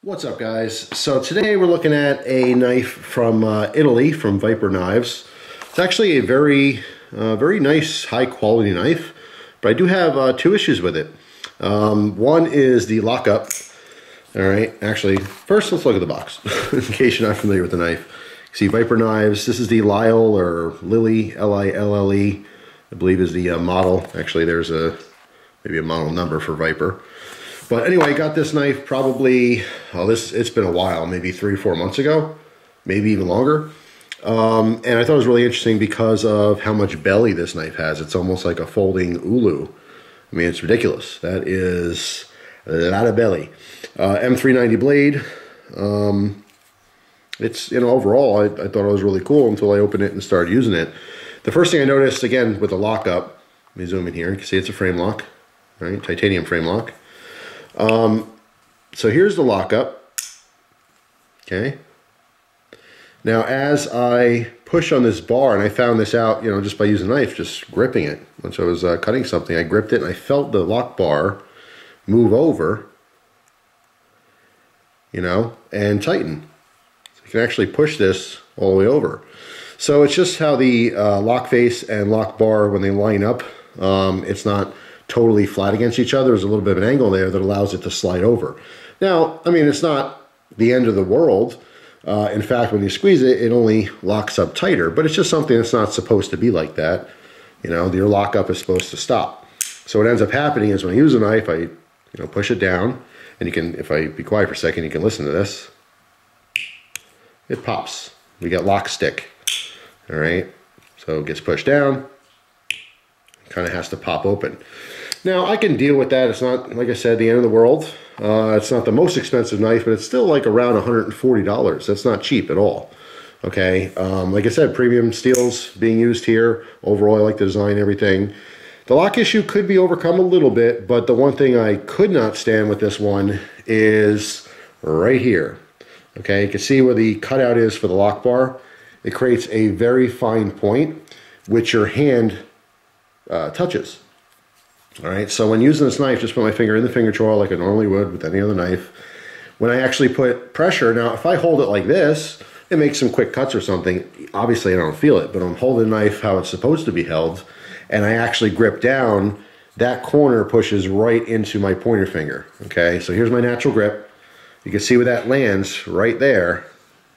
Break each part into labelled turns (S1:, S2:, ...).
S1: What's up, guys? So today we're looking at a knife from Italy, from Viper Knives. It's actually a very nice, high-quality knife, but I do have two issues with it. One is the lockup. All right, actually, first let's look at the box, in case you're not familiar with the knife. You see Viper Knives. This is the Lille or Lille, L-I-L-L-E, I believe is the model. Actually, there's maybe a model number for Viper. But anyway, I got this knife probably, it's been a while, maybe 3 or 4 months ago, maybe even longer. And I thought it was really interesting because of how much belly this knife has. It's almost like a folding ulu. I mean, it's ridiculous. That is a lot of belly. M390 blade. It's, overall, I thought it was really cool until I opened it and started using it. The first thing I noticed, again, with the lockup, let me zoom in here. You can see it's a frame lock, right? Titanium frame lock. So here's the lockup. Okay. Now, as I push on this bar, and I found this out, just by using a knife, just gripping it. Once I was cutting something, I gripped it and I felt the lock bar move over, and tighten. So you can actually push this all the way over. So it's just how the lock face and lock bar, when they line up, it's not totally flat against each other. There's a little bit of an angle there that allows it to slide over. Now, I mean, it's not the end of the world. In fact, when you squeeze it, it only locks up tighter, but it's just something that's not supposed to be like that. Your lockup is supposed to stop. So what ends up happening is when I use a knife, I push it down, and you can, if I be quiet for a second, you can listen to this. It pops. We get lock stick. All right. So it gets pushed down. Kind of has to pop open. Now, I can deal with that. It's not, like I said, the end of the world. It's not the most expensive knife, but it's still like around $140. That's not cheap at all. Okay, like I said, premium steels being used here. Overall, I like the design, everything. The lock issue could be overcome a little bit, but the one thing I could not stand with this one is right here. Okay, you can see where the cutout is for the lock bar. It creates a very fine point, which your hand touches. All right, so when using this knife, just put my finger in the finger choil like I normally would with any other knife. When I actually put pressure, now if I hold it like this, it makes some quick cuts or something. Obviously I don't feel it, but I'm holding the knife how it's supposed to be held, and I actually grip down, that corner pushes right into my pointer finger. Okay, so here's my natural grip. You can see where that lands right there,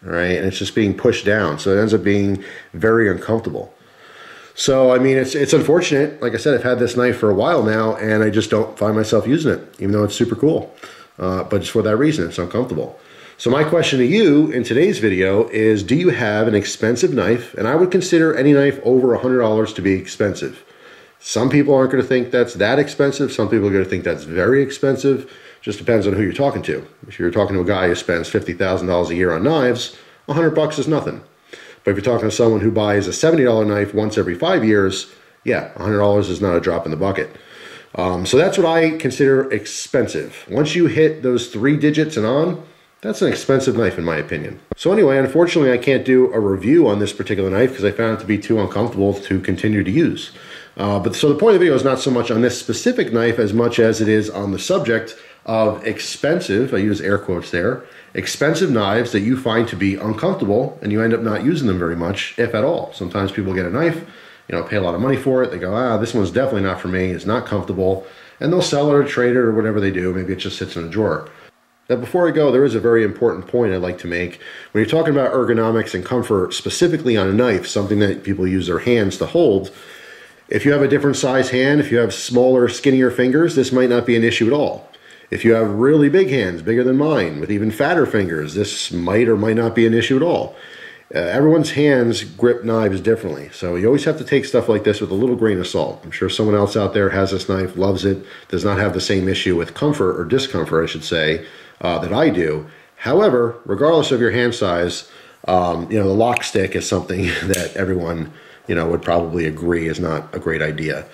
S1: all right, and it's just being pushed down, so it ends up being very uncomfortable. So, I mean, it's unfortunate. Like I said, I've had this knife for a while now, and I just don't find myself using it, even though it's super cool. But it's for that reason, it's uncomfortable. So my question to you in today's video is, do you have an expensive knife? And I would consider any knife over $100 to be expensive. Some people aren't going to think that's that expensive. Some people are going to think that's very expensive. Just depends on who you're talking to. If you're talking to a guy who spends $50,000 a year on knives, $100 is nothing. But if you're talking to someone who buys a $70 knife once every 5 years, yeah, $100 is not a drop in the bucket. So that's what I consider expensive. Once you hit those 3 digits and on, that's an expensive knife in my opinion. So anyway, unfortunately, I can't do a review on this particular knife because I found it to be too uncomfortable to continue to use. So the point of the video is not so much on this specific knife as much as it is on the subject of expensive, I use air quotes there, expensive knives that you find to be uncomfortable and you end up not using them very much, if at all. Sometimes people get a knife, pay a lot of money for it. They go, this one's definitely not for me. It's not comfortable. And they'll sell it or trade it or whatever they do. Maybe it just sits in a drawer. Now, before I go, there is a very important point I'd like to make. When you're talking about ergonomics and comfort, specifically on a knife, something that people use their hands to hold, if you have a different size hand, if you have smaller, skinnier fingers, this might not be an issue at all. If you have really big hands, bigger than mine, with even fatter fingers, this might or might not be an issue at all. Everyone's hands grip knives differently, so you always have to take stuff like this with a little grain of salt. I'm sure someone else out there has this knife, loves it, does not have the same issue with comfort, or discomfort, I should say, that I do. However, regardless of your hand size, the lock stick is something that everyone, would probably agree is not a great idea.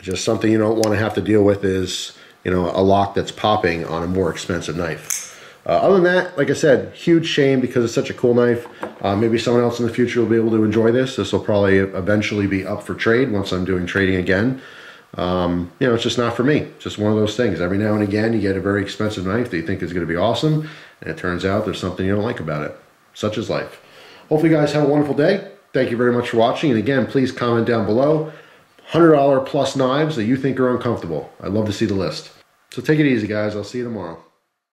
S1: Just something you don't want to have to deal with is a lock that's popping on a more expensive knife. Other than that, like I said, huge shame because it's such a cool knife. Maybe someone else in the future will be able to enjoy this. This will probably eventually be up for trade once I'm doing trading again. You know, it's just not for me. It's just one of those things. Every now and again, you get a very expensive knife that you think is going to be awesome, and it turns out there's something you don't like about it. Such is life. Hopefully you guys have a wonderful day. Thank you very much for watching. And again, please comment down below $100 plus knives that you think are uncomfortable. I'd love to see the list. So take it easy, guys. I'll see you tomorrow.